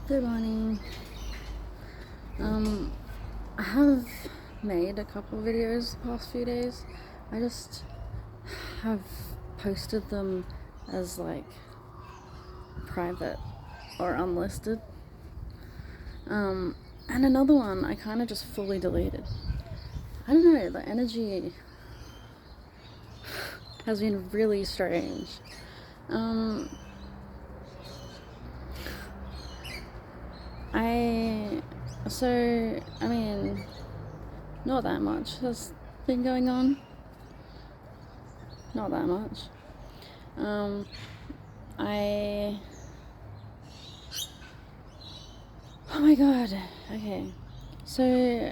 Good morning. I have made a couple videos the past few days. I just have posted them as like private or unlisted. And another one I kind of just fully deleted. I don't know, the energy has been really strange. I mean, not that much has been going on. Not that much. Oh my god. Okay. So,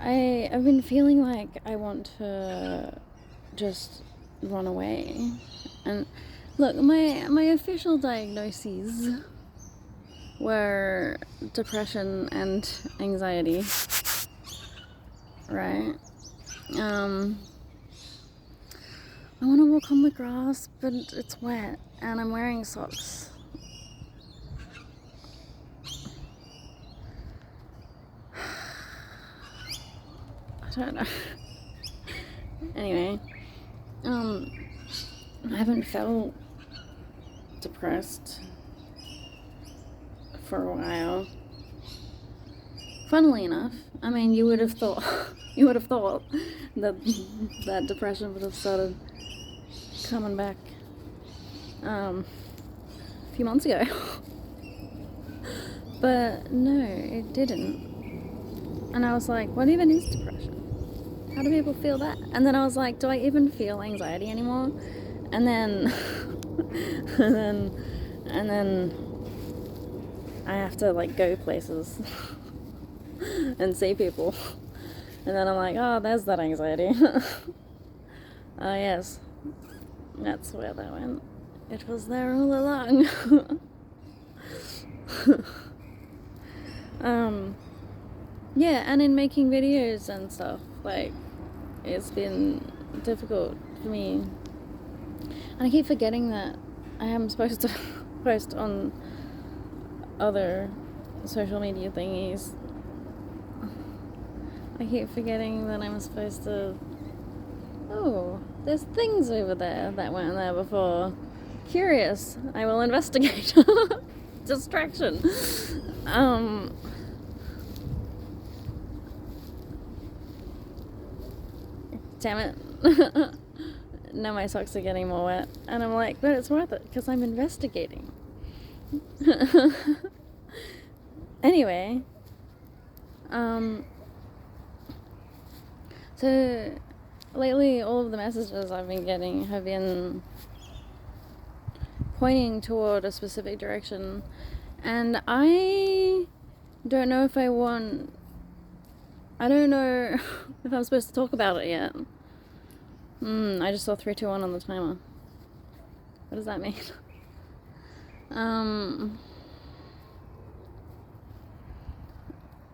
I've been feeling like I want to just run away. And look, my official diagnoses were depression and anxiety, right? I want to walk on the grass, but it's wet and I'm wearing socks. I don't know. Anyway, I haven't felt depressed for a while. Funnily enough, I mean, you would have thought that depression would have started coming back a few months ago. But no, it didn't. And I was like, what even is depression? How do people feel that? And then I was like, do I even feel anxiety anymore? And then and then I have to like go places and see people. And then I'm like, oh, there's that anxiety. Oh yes, that's where that went. It was there all along. Yeah, and in making videos and stuff, like, it's been difficult for me. And I keep forgetting that I am supposed to post on other social media thingies. I keep forgetting that I'm supposed to... Oh, there's things over there that weren't there before. Curious. I will investigate. Distraction. Damn it. Now my socks are getting more wet. And I'm like, but it's worth it because I'm investigating. Anyway. So lately all of the messages I've been getting have been pointing toward a specific direction. And I don't know if I don't know if I'm supposed to talk about it yet. I just saw 3, 2, 1 on the timer. What does that mean?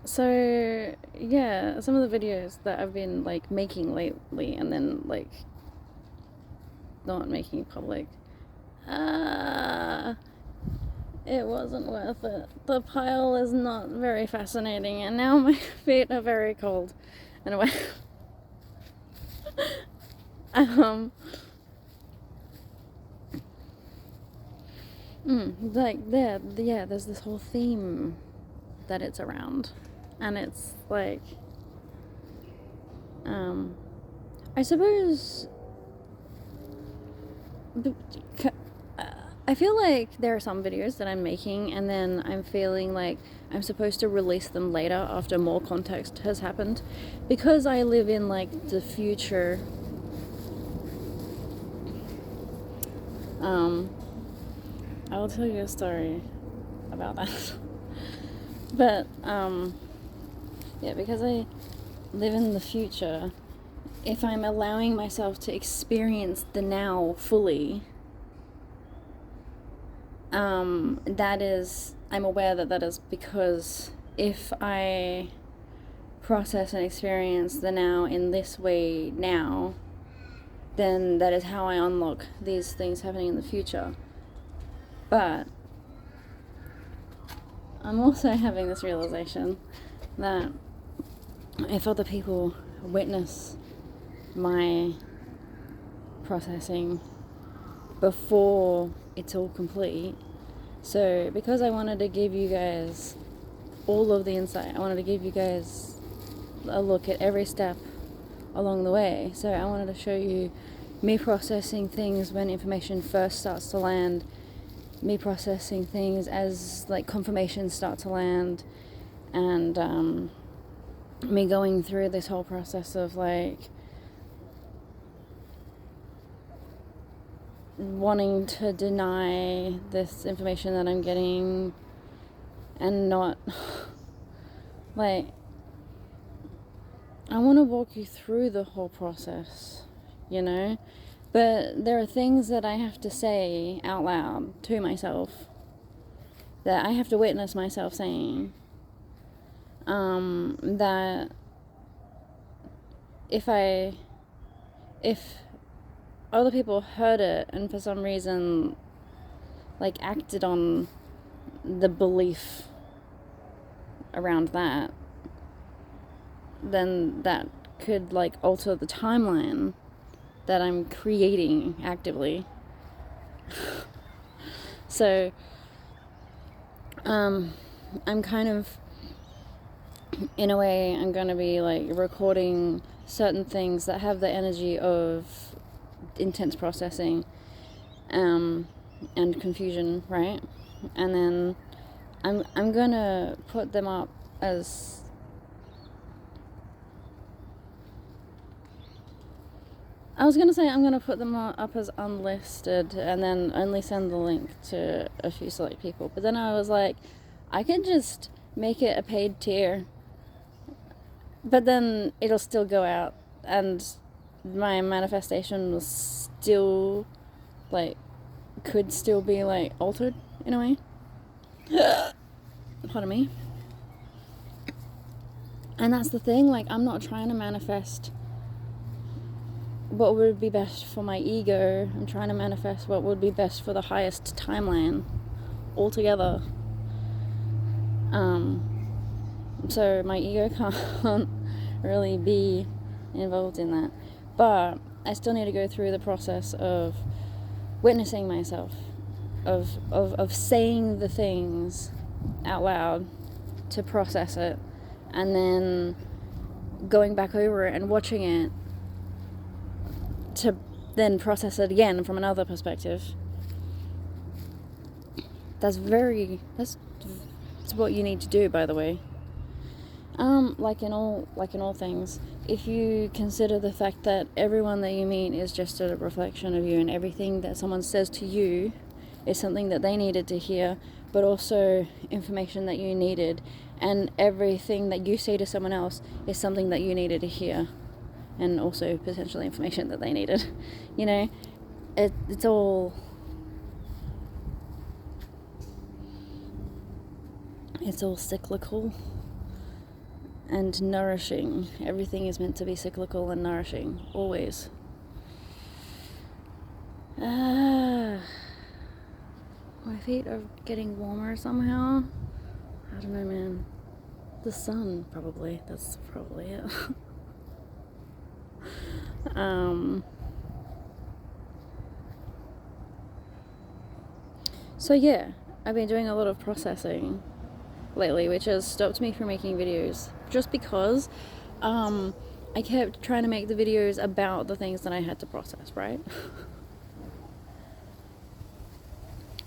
So yeah, some of the videos that I've been like making lately and then like not making public, it wasn't worth it. The pile is not very fascinating, and now my feet are very cold. Anyway, like there's this whole theme that it's around, and it's like, I suppose. I feel like there are some videos that I'm making and then I'm feeling like I'm supposed to release them later after more context has happened. Because I live in like the future, I will tell you a story about that. But, yeah, because I live in the future, if I'm allowing myself to experience the now fully, I'm aware that is because if I process and experience the now in this way now, then that is how I unlock these things happening in the future. But I'm also having this realization that if other people witness my processing before it's all complete, so because I wanted to give you guys all of the insight, I wanted to give you guys a look at every step along the way, so I wanted to show you me processing things when information first starts to land, me processing things as like confirmations start to land, and me going through this whole process of like wanting to deny this information that I'm getting and not like, I want to walk you through the whole process, you know, but there are things that I have to say out loud to myself that I have to witness myself saying, that if other people heard it and for some reason like acted on the belief around that, then that could like alter the timeline that I'm creating actively. So I'm kind of, in a way, I'm gonna be like recording certain things that have the energy of intense processing and confusion, right? And then I'm gonna put them up as I'm gonna put them up as unlisted and then only send the link to a few select people. But then I was like, I could just make it a paid tier, but then it'll still go out and my manifestation will still like, could still be like altered in a way. Pardon me. And that's the thing, like, I'm not trying to manifest what would be best for my ego. I'm trying to manifest what would be best for the highest timeline altogether. So my ego can't really be involved in that. But I still need to go through the process of witnessing myself, of saying the things out loud to process it, and then going back over it and watching it to then process it again from another perspective. That's what you need to do, by the way. Like in all things, if you consider the fact that everyone that you meet is just a reflection of you, and everything that someone says to you is something that they needed to hear, but also information that you needed, and everything that you say to someone else is something that you needed to hear, and also potentially information that they needed. You know, it's all cyclical and nourishing. Everything is meant to be cyclical and nourishing, always. My feet are getting warmer somehow. I don't know, man. The sun, probably. That's probably it. So yeah, I've been doing a lot of processing lately, which has stopped me from making videos just because I kept trying to make the videos about the things that I had to process, right?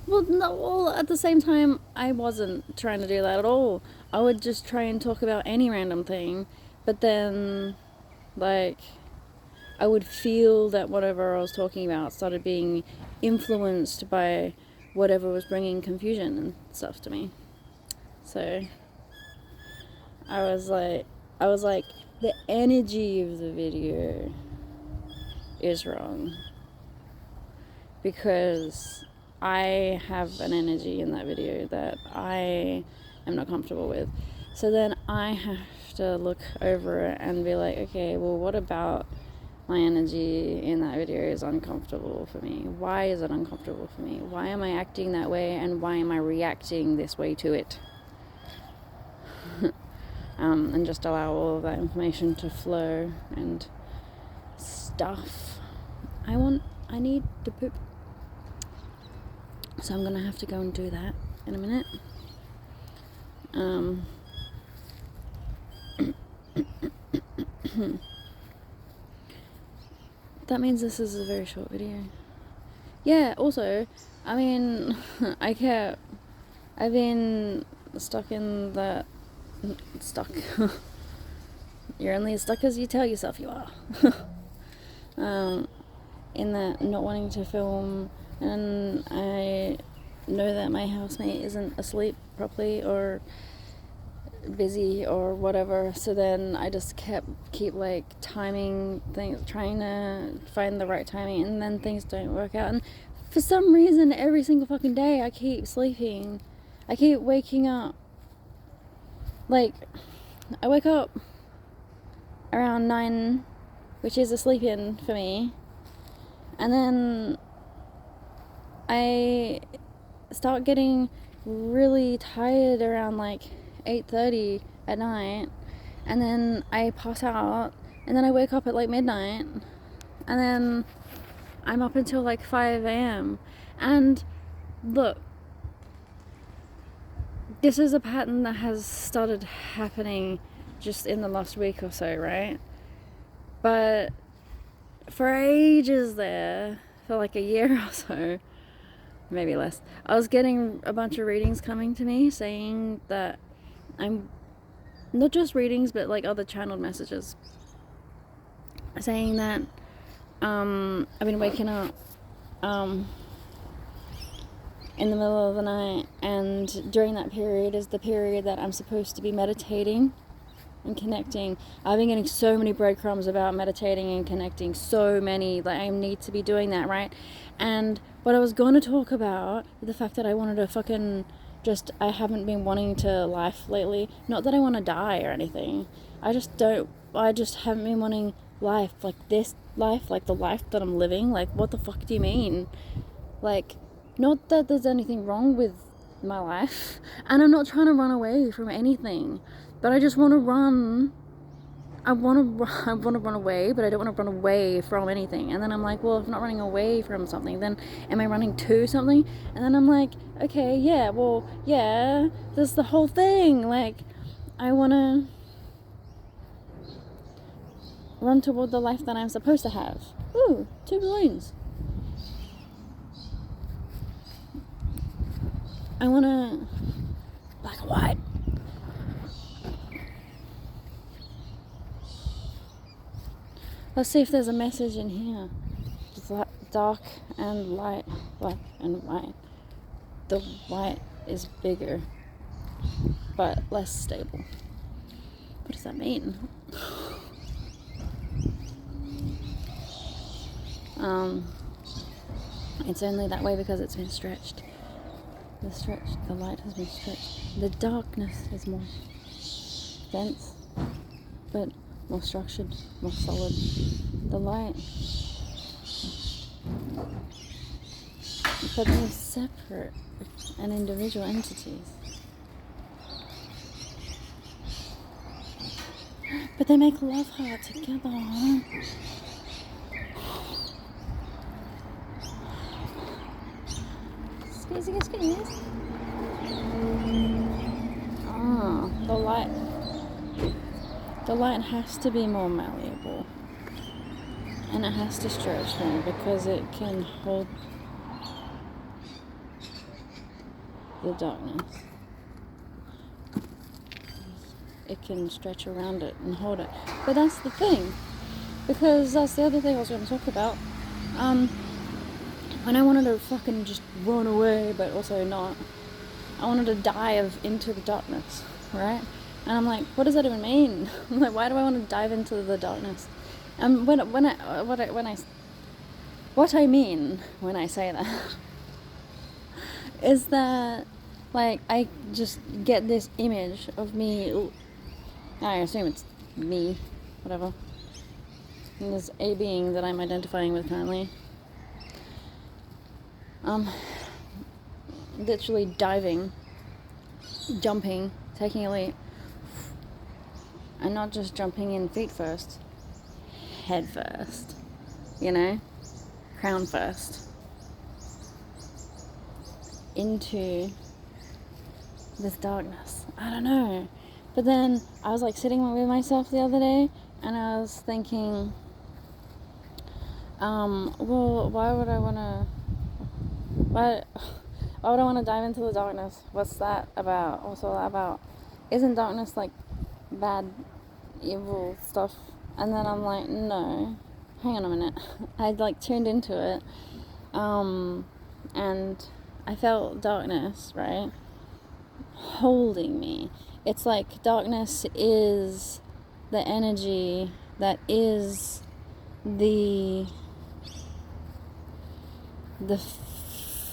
Well, at the same time, I wasn't trying to do that at all. I would just try and talk about any random thing, but then, like, I would feel that whatever I was talking about started being influenced by whatever was bringing confusion and stuff to me. So I was like, the energy of the video is wrong, because I have an energy in that video that I am not comfortable with. So then I have to look over it and be like, okay, well, what about my energy in that video is uncomfortable for me? Why is it uncomfortable for me? Why am I acting that way, and why am I reacting this way to it? and just allow all of that information to flow and stuff. I need to poop, so I'm gonna have to go and do that in a minute. That means this is a very short video. Yeah, also, I mean, I've been stuck in that, stuck, you're only as stuck as you tell yourself you are, in that not wanting to film, and I know that my housemate isn't asleep properly or busy or whatever, so then I just keep like timing things, trying to find the right timing, and then things don't work out, and for some reason every single fucking day I keep sleeping. I keep waking up, like I wake up around 9, which is a sleep in for me, and then I start getting really tired around like 8:30 at night, and then I pass out, and then I wake up at like midnight, and then I'm up until like 5 a.m. And look, this is a pattern that has started happening just in the last week or so, right? But for ages there, for like a year or so, maybe less, I was getting a bunch of readings coming to me saying that I'm not just readings, but like other channeled messages saying that I've been waking up in the middle of the night, and during that period is the period that I'm supposed to be meditating and connecting. I've been getting so many breadcrumbs about meditating and connecting, so many, like I need to be doing that, right? And what I was going to talk about, the fact that I wanted to fucking I haven't been wanting to life lately. Not that I want to die or anything. I just haven't been wanting life, like this life, like the life that I'm living. Like, what the fuck do you mean? Like, not that there's anything wrong with my life, and I'm not trying to run away from anything, but I just want to run. I want to run away, but I don't want to run away from anything. And then I'm like, well, if I'm not running away from something, then am I running to something? And then I'm like, okay, yeah, well, yeah, that's the whole thing. Like, I want to run toward the life that I'm supposed to have. Ooh, 2 balloons. I want to, black and white. Let's see if there's a message in here. Dark and light, black and white. The white is bigger, but less stable. What does that mean? It's only that way because it's been stretched. The light has been stretched. The darkness is more dense, but more structured, more solid. The light, but they're separate and individual entities. But they make love heart together. Excuse. The light has to be more malleable, and it has to stretch more because it can hold the darkness. It can stretch around it and hold it. But that's the thing, because that's the other thing I was going to talk about. When I wanted to fucking just run away, but also not, I wanted to dive into the darkness, right? And I'm like, what does that even mean? I'm like, why do I want to dive into the darkness? And what I mean when I say that is that, like, I just get this image of me. I assume it's me, whatever. And this a being that I'm identifying with currently. Literally diving, jumping, taking a leap and not just jumping in feet first, head first, you know, crown first, into this darkness. I don't know. But then I was like sitting with myself the other day, and I was thinking, well, why would I want to dive into the darkness? What's that about? What's all that about? Isn't darkness like bad, evil stuff? And then I'm like, no, hang on a minute. I like tuned into it, and I felt darkness, right, holding me. It's like darkness is the energy that is the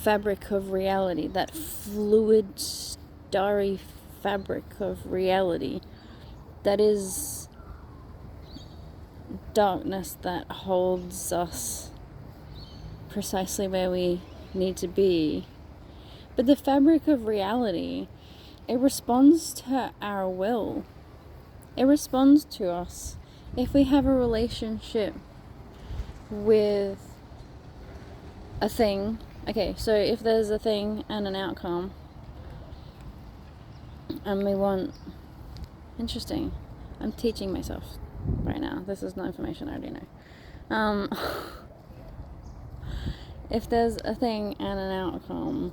fabric of reality, that fluid, starry fabric of reality that is darkness, that holds us precisely where we need to be. But the fabric of reality, it responds to our will. It responds to us. If we have a relationship with a thing, okay, so if there's a thing and an outcome, and we want, interesting, I'm teaching myself right now, this is not information I already know. If there's a thing and an outcome,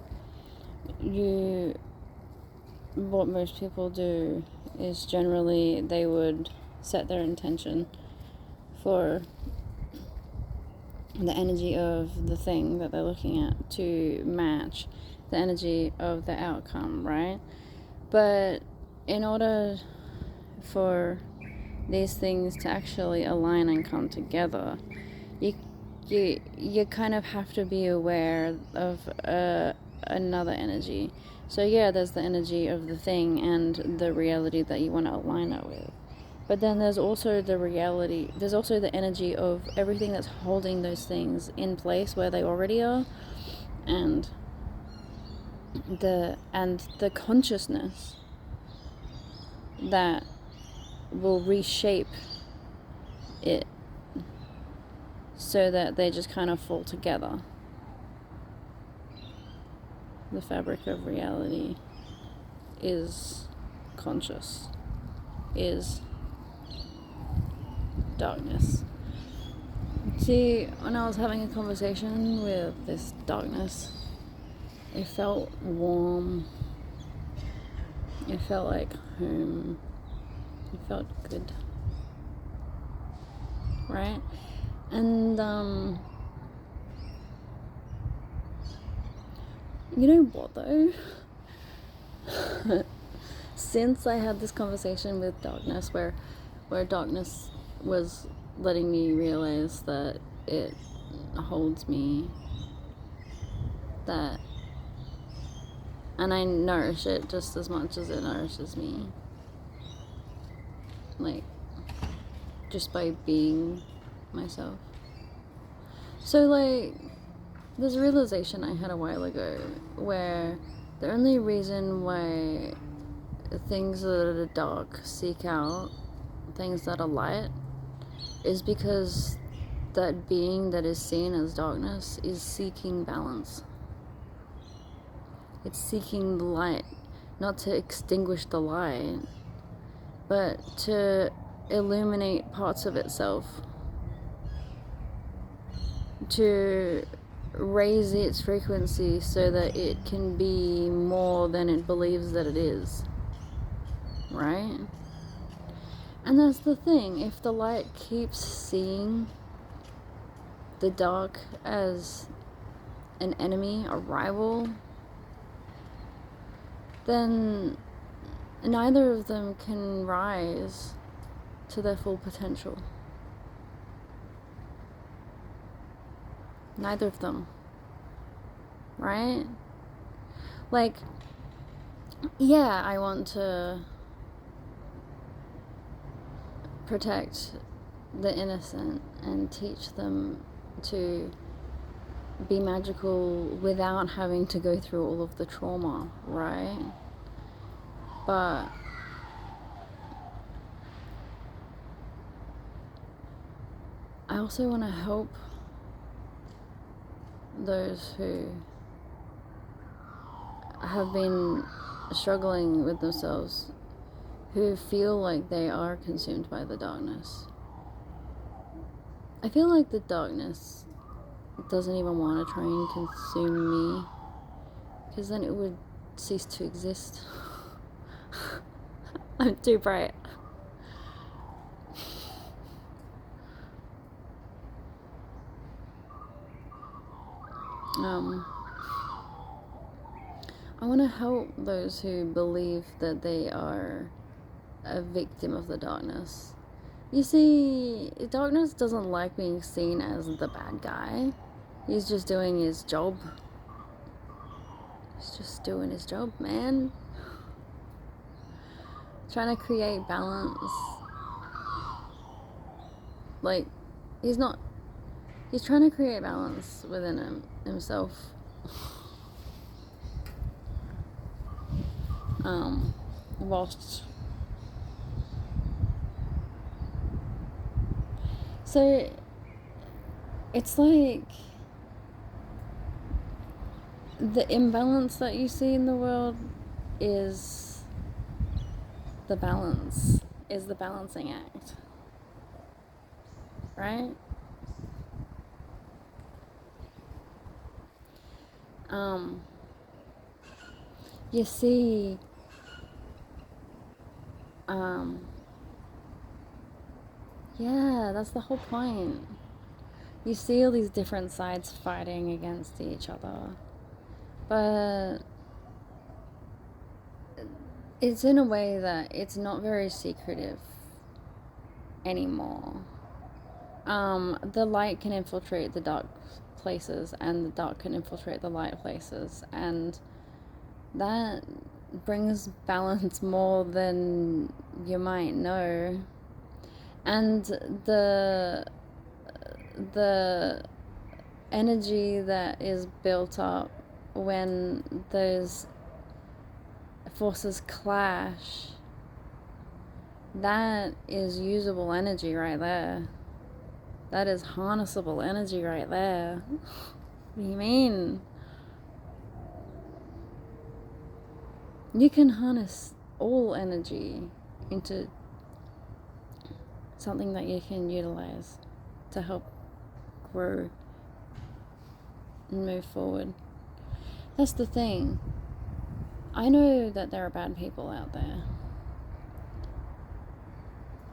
what most people do is generally they would set their intention for the energy of the thing that they're looking at to match the energy of the outcome, right? But in order for these things to actually align and come together, you kind of have to be aware of another energy. So yeah, there's the energy of the thing and the reality that you want to align it with. But then there's also the energy of everything that's holding those things in place where they already are, and the consciousness that will reshape it so that they just kind of fall together. The fabric of reality is conscious, is darkness. See, when I was having a conversation with this darkness, it felt warm. It felt like home. It felt good. Right? And, you know what though? Since I had this conversation with darkness where darkness was letting me realize that it holds me, that, and I nourish it just as much as it nourishes me, like just by being myself. So like this realization I had a while ago where the only reason why things that are dark seek out things that are light is because that being that is seen as darkness is seeking balance. It's seeking the light, not to extinguish the light, but to illuminate parts of itself, to raise its frequency so that it can be more than it believes that it is, right? And that's the thing, if the light keeps seeing the dark as an enemy, a rival, then neither of them can rise to their full potential. Neither of them. Right? Like, yeah, I want to protect the innocent and teach them to be magical without having to go through all of the trauma, right? But I also want to help those who have been struggling with themselves, who feel like they are consumed by the darkness. I feel like the darkness doesn't even want to try and consume me, because then it would cease to exist. I'm too bright. I want to help those who believe that they are a victim of the darkness. You see, darkness doesn't like being seen as the bad guy. He's just doing his job. He's just doing his job, man. Trying to create balance. Like, he's trying to create balance within himself. Whilst. So, it's like the imbalance that you see in the world is the balancing act, right? You see, yeah, that's the whole point. You see all these different sides fighting against each other, but it's in a way that it's not very secretive anymore. The light can infiltrate the dark places, and the dark can infiltrate the light places, and that brings balance more than you might know. And the energy that is built up when those forces clash, that is usable energy right there. That is harnessable energy right there. What do you mean? You can harness all energy into something that you can utilize to help grow and move forward. That's the thing. I know that there are bad people out there,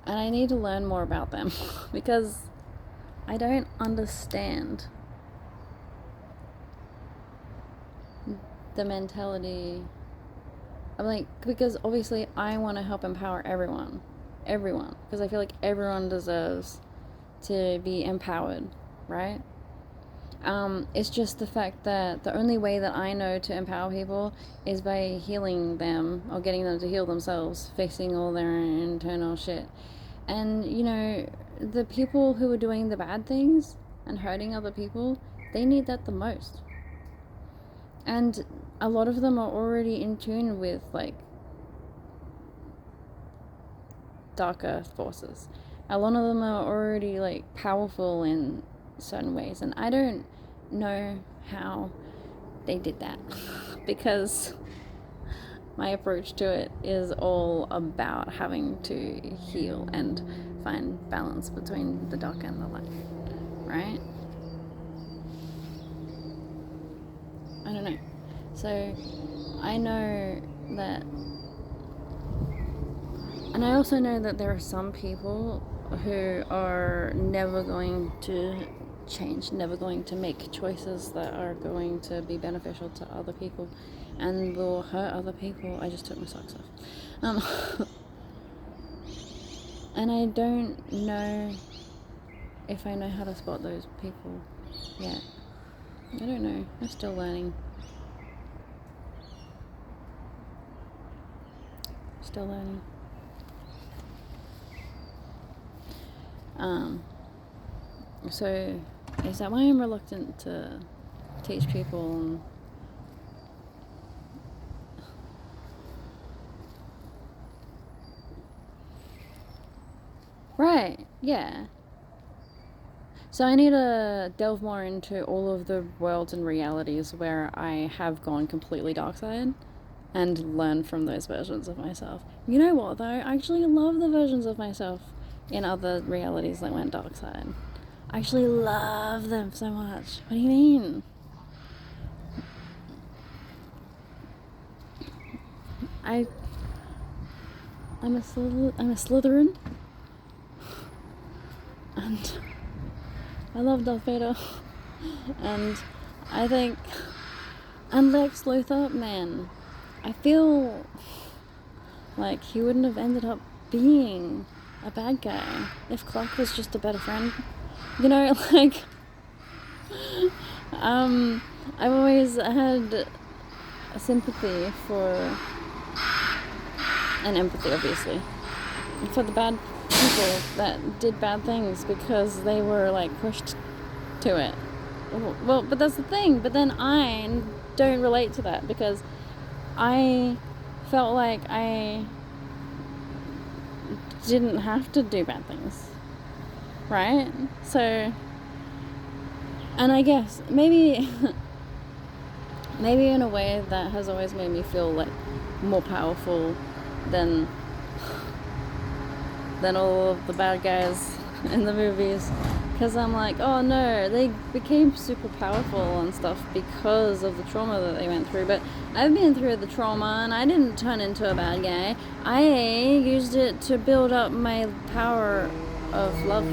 and I need to learn more about them because I don't understand the mentality. I'm like, because obviously I want to help empower everyone, because I feel like everyone deserves to be empowered, right? It's just the fact that the only way that I know to empower people is by healing them, or getting them to heal themselves, fixing all their internal shit. And, you know, the people who are doing the bad things and hurting other people, they need that the most. And a lot of them are already in tune with, like, darker forces. A lot of them are already, like, powerful in certain ways. And I don't know how they did that because my approach to it is all about having to heal and find balance between the dark and the light, right? I don't know. So I know that, and I also know that there are some people who are never going to change, never going to make choices that are going to be beneficial to other people and will hurt other people. I just took my socks off. And I don't know if I know how to spot those people yet. I don't know. I'm still learning. Still learning. So is that why I'm reluctant to teach people? Right, yeah. So I need to delve more into all of the worlds and realities where I have gone completely dark side and learn from those versions of myself. You know what though? I actually love the versions of myself in other realities that went dark side. I actually love them so much. What do you mean? I'm a Slytherin, and I love Darth Vader, and I think, and Lex Luthor, man, I feel like he wouldn't have ended up being a bad guy if Clark was just a better friend. You know, like, I've always had a sympathy for, and empathy, obviously, for the bad people that did bad things because they were, like, pushed to it. Well, but that's the thing. But then I don't relate to that because I felt like I didn't have to do bad things, right? So, and I guess maybe in a way that has always made me feel like more powerful than all of the bad guys in the movies, because I'm like, oh no, they became super powerful and stuff because of the trauma that they went through. But I've been through the trauma and I didn't turn into a bad guy. I used it to build up my power of love.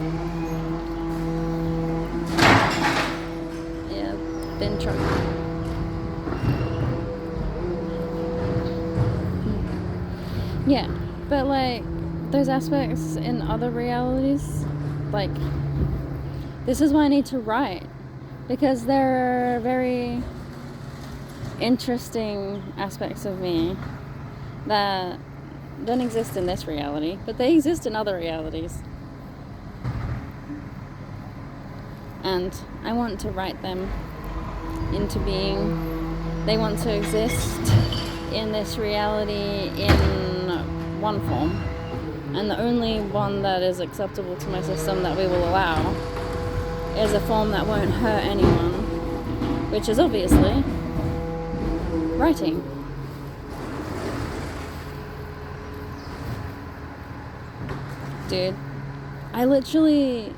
Yeah, been trying. Yeah, but like those aspects in other realities, like, this is why I need to write, because there are very interesting aspects of me that don't exist in this reality, but they exist in other realities, and I want to write them into being. They want to exist in this reality in one form, and the only one that is acceptable to my system that we will allow is a form that won't hurt anyone, which is obviously writing. Dude, I literally,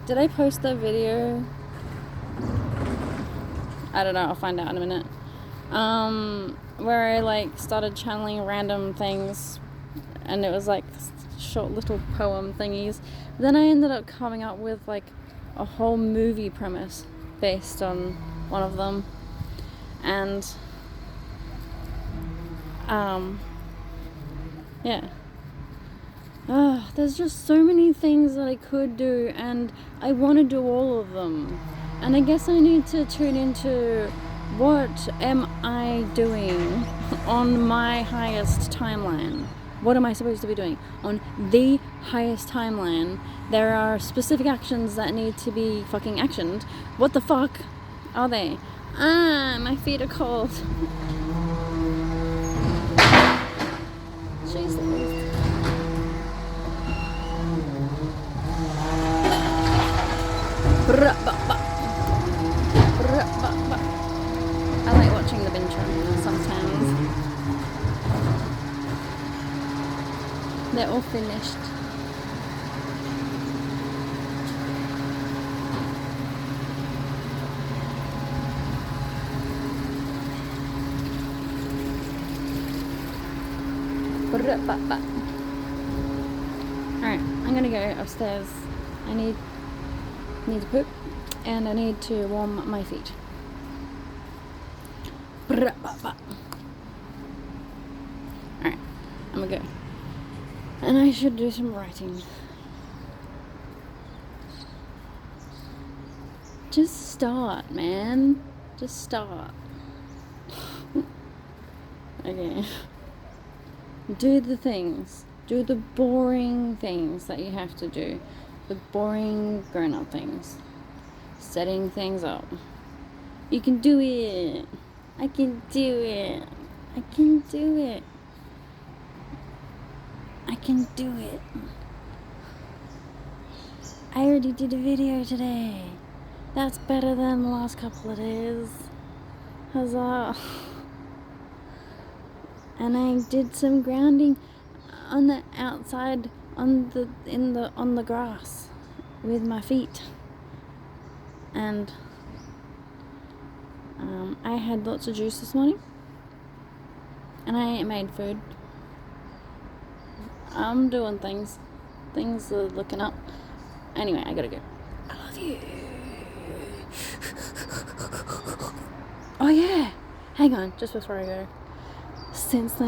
did I post that video? I don't know, I'll find out in a minute. Where I like started channeling random things, and it was like short little poem thingies. Then I ended up coming up with like a whole movie premise based on one of them, and yeah. There's just so many things that I could do, and I want to do all of them. And I guess I need to tune into what am I doing on my highest timeline. What am I supposed to be doing on the highest timeline? There are specific actions that need to be fucking actioned. What the fuck are they? My feet are cold. Jesus. I like watching the Binchon sometimes. They're all finished. Alright, I'm gonna go upstairs. I need to poop, and I need to warm my feet. Alright, I'm gonna go. And I should do some writing. Just start, man. Just start. Okay. Do the things. Do the boring things that you have to do. The boring grown-up things. Setting things up. You can do it. I can do it. I can do it. I can do it. I already did a video today. That's better than the last couple of days. Huzzah. And I did some grounding on the outside on the grass with my feet. And I had lots of juice this morning. And I made food. I'm doing things. Things are looking up. Anyway, I gotta go. I love you. Oh yeah. Hang on, just before I go. Since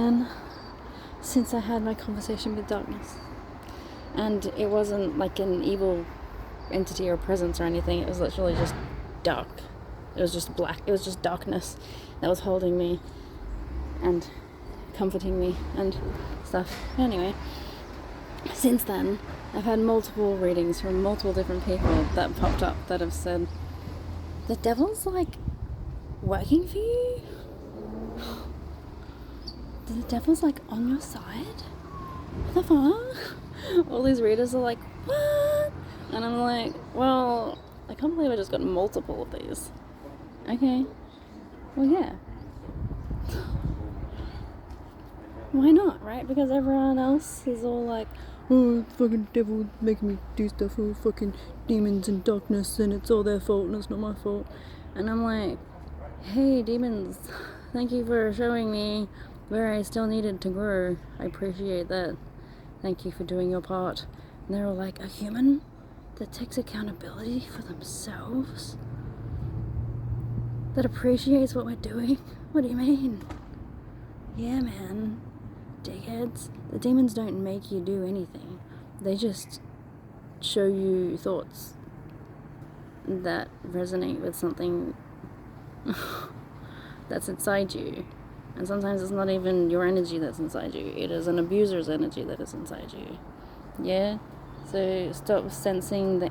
I had my conversation with darkness, and it wasn't like an evil entity or presence or anything, it was literally just dark. It was just black. It was just darkness that was holding me and comforting me and stuff. Anyway, since then, I've had multiple readings from multiple different people that popped up that have said, the devil's like working for you? The devil's like on your side? What the fuck? All these readers are like, what? And I'm like, well, I can't believe I just got multiple of these. Okay. Well, yeah. Why not, right? Because everyone else is all like, oh, fucking devil making me do stuff, oh, fucking demons and darkness, and it's all their fault and it's not my fault. And I'm like, hey, demons, thank you for showing me where I still needed to grow. I appreciate that. Thank you for doing your part. And they're all like, a human that takes accountability for themselves? That appreciates what we're doing? What do you mean? Yeah, man. Dickheads. The demons don't make you do anything. They just show you thoughts that resonate with something that's inside you. And sometimes it's not even your energy that's inside you. It is an abuser's energy that is inside you. Yeah? So stop sensing the